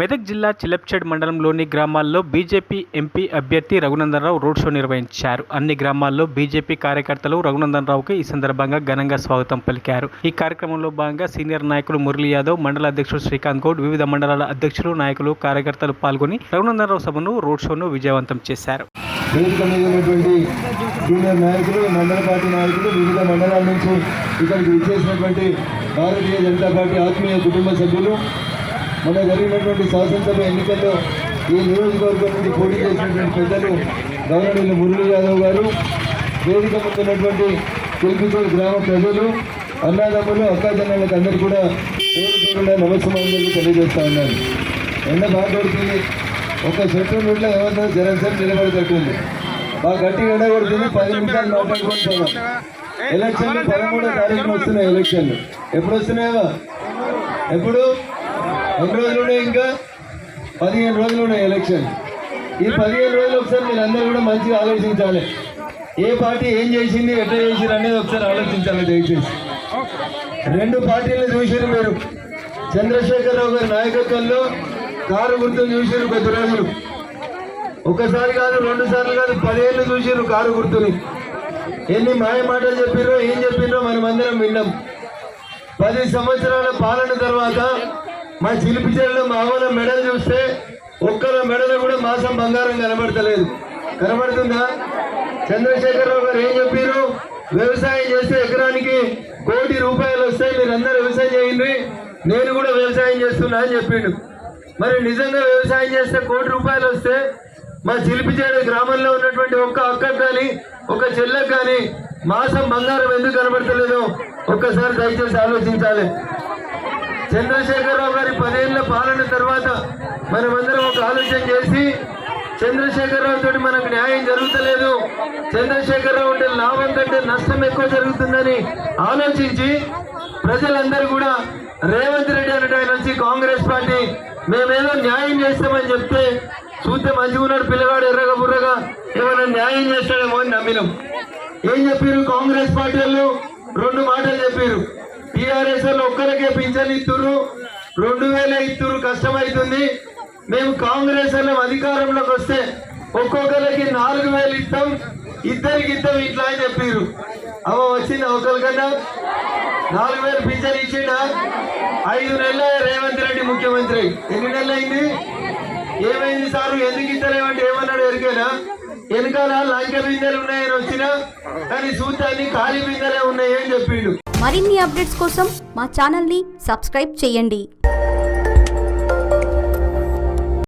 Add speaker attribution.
Speaker 1: మెదక్ జిల్లా చిలప్చేడ్ మండలంలోని గ్రామాల్లో బీజేపీ ఎంపీ అభ్యర్థి రఘునందనరావు రోడ్ షో నిర్వహించారు. అన్ని గ్రామాల్లో బీజేపీ కార్యకర్తలు రఘునందనరావుకి ఈ సందర్భంగా ఘనంగా స్వాగతం పలికారు. ఈ కార్యక్రమంలో భాగంగా సీనియర్ నాయకులు మురళీ యాదవ్, మండల అధ్యక్షుడు శ్రీకాంత్ గౌడ్, వివిధ మండలాల అధ్యక్షులు, నాయకులు, కార్యకర్తలు పాల్గొని రఘునందనరావు సభను, రోడ్ షోను విజయవంతం చేశారు.
Speaker 2: జూనియర్ నాయకులు, మండల పార్టీ నాయకులు, వివిధ మండలాల నుంచి ఇక్కడికి విచ్చేసినటువంటి భారతీయ జనతా పార్టీ ఆత్మీయ కుటుంబ సభ్యులు, మన జరిగినటువంటి శాసనసభ ఎన్నికల్లో ఈ నియోజకవర్గం నుండి పోటీ చేసినటువంటి పెద్దలు గవర్నర్ మురళీ యాదవ్ గారు, వేదిక ముందున్నటువంటి తిరుపతి గ్రామ ప్రజలు, అన్నదమ్ములు, అక్కాజనులకు అందరూ కూడా పేరు నమస్కారాలు తెలియజేస్తా ఉన్నారు. ఎండ బాగా కొడుతుంది. ఒక చెట్టు నుండి ఏమన్నా జనసేన నిలబడేటట్టుంది. బాగా గట్టిగా ఎండ కొడుతుంది. 10 నిమిషాలు మాట్లాడుకుంటున్నాం. ఎలక్షన్లు 13వ తారీఖున వస్తున్నాయి. ఎలక్షన్లు ఎప్పుడు వస్తున్నాయా? ఎప్పుడు? ఎన్ని రోజులు ఉన్నాయి? ఇంకా 15 రోజులు ఉన్నాయి ఎలక్షన్. ఈ 15 రోజులు ఒకసారి మీరు అందరూ కూడా మంచిగా ఆలోచించాలి. ఏ పార్టీ ఏం చేసింది, ఎట్లా చేసింది అనేది ఒకసారి ఆలోచించాలి దయచేసి. 2 పార్టీలను చూసారు మీరు. చంద్రశేఖరరావు గారి నాయకత్వంలో కారు గుర్తును చూసారు. కొద్ది రోజులు, ఒకసారి కాదు, 2 సార్లు కాదు, 10 ఏళ్ళు చూసారు కారు గుర్తుని. ఎన్ని మాయ మాటలు చెప్పిర్రో, ఏం చెప్పిర్రో మనం అందరం విన్నాం. 10 సంవత్సరాల పాలన తర్వాత మా చిలిపిచేళ్ళలో మా అవ్వల మెడలు చూస్తే ఒక్కల మెడలో కూడా మాసం బంగారం కనబడతలేదు. కనబడుతుందా? చంద్రశేఖరరావు గారు ఏం చెప్పారు? వ్యవసాయం చేస్తే ఎకరానికి 1 కోటి రూపాయలు వస్తాయి, మీరు అందరూ వ్యవసాయం చేయండి, నేను కూడా వ్యవసాయం చేస్తున్నా అని చెప్పిండు. మరి నిజంగా వ్యవసాయం చేస్తే 1 కోటి రూపాయలు వస్తే మా చిలిపిచేడు గ్రామంలో ఉన్నటువంటి ఒక్క అక్కకు కానీ, ఒక చెల్లెకు కానీ మాసం బంగారం ఎందుకు కనబడతలేదో ఒక్కసారి దయచేసి ఆలోచించాలి. చంద్రశేఖరరావు గారి 10 ఏళ్ల పాలన తర్వాత మనమందరం ఒక ఆలోచన చేసి, చంద్రశేఖరరావు తోటి మనకు న్యాయం జరుగుతలేదు, చంద్రశేఖరరావు ఉంటే లాభం కంటే నష్టం ఎక్కువ జరుగుతుందని ఆలోచించి ప్రజలందరూ కూడా రేవంత్ రెడ్డి అన్నట్టు ఆయన వచ్చి కాంగ్రెస్ పార్టీ మేమేదో న్యాయం చేస్తామని చెప్తే చూస్తే మంచిగా ఉన్నాడు పిల్లగాడు, ఎర్రగా బుర్రగా ఏమైనా న్యాయం చేస్తాడేమో అని నమ్మినాం. ఏం చెప్పారు కాంగ్రెస్ పార్టీ వాళ్ళు? 2 మాటలు చెప్పారు. టీఆర్ఎస్ వాళ్ళు ఒక్కరికే పింఛన్ ఇస్తున్నారు, 2000 ఇస్తున్నారు, కష్టమవుతుంది. మేము కాంగ్రెస్ వాళ్ళం అధికారంలోకి వస్తే ఒక్కొక్కరికి 4000 ఇస్తాం, ఇద్దరికి ఇస్తాం ఇట్లా అని చెప్పారు. అవ వచ్చింది ఒకరికన్నా 4000 పింఛన్ ఇచ్చిండా? 5 నెలల రేవంత్ రెడ్డి ముఖ్యమంత్రి. ఎన్ని నెలలు అయింది? ఏమైంది సారు, ఎందుకు ఇస్తలేమంటే ఏమన్నాడు ఎరికేనా? వెనకాల లంక బిందెలు ఉన్నాయని వచ్చినా కానీ చూస్తాన్ని ఖాళీ బిందెలే ఉన్నాయని చెప్పిండు.
Speaker 3: మరిన్ని అప్డేట్స్ కోసం మా ఛానల్ని సబ్స్క్రైబ్ చేయండి.